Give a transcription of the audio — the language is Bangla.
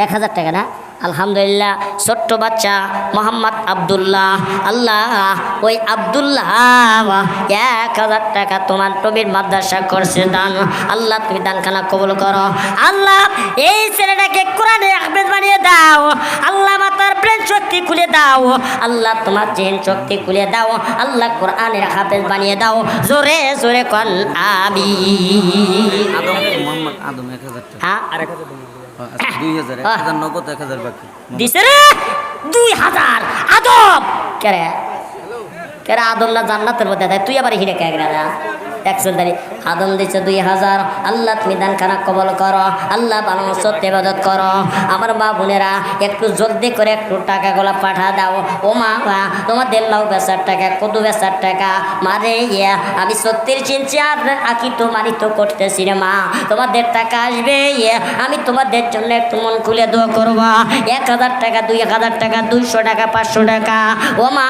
1000 টাকা না? আলহামদুলিল্লাহ। ছোট্ট বাচ্চা মোহাম্মদ আব্দুল্লাহ, আল্লাহ ওই আব্দুল্লাহ 1000 টাকা তোমার নবীর মাদ্রাসা করছে দান। আল্লাহ তুমি দানখানা কবুল করো। আল্লাহ এই ছেলেটাকে কোরআনের হাফেজ বানিয়ে দাও। আল্লাহ মাতার ব্রেন শক্তি খুলে দাও। আল্লাহ তোমার জেন শক্তি খুলে দাও। আল্লাহ কোরআনের হাফেজ বানিয়ে দাও। জোরে জোরে কোন আমিন। আদম মোহাম্মদ আদম 1000 টাকা হ্যাঁ আর 1000 2000 1000 নগদ 1000 বাকি দিছে রে 2000 আদম কেরে কেরে আদম না জান্নাতের মধ্যে দেয় তুই আবার হিরে কে গেলা একজন দাঁড়ি আদম দিচ্ছে 2000। আল্লাহ তুমি দান খানা কবল করো। আল্লাহ ভালো সত্যি ইবাদত করো। আমার মা বোনেরা একটু জলদি করে একটু টাকাগুলো পাঠা দাও। ও মা তোমাদের লাউ বেচার টাকা কদু বেচার টাকা মারে ইয়া আমি 36 ইঞ্চি আর আঁকি তো মারি তো করতেছি রে মা। তোমাদের টাকা আসবে ইয়ে আমি তোমাদের জন্য একটু মন খুলে দোয়া করবো। 1000 টাকা 2000 টাকা 200 টাকা 500 টাকা ও মা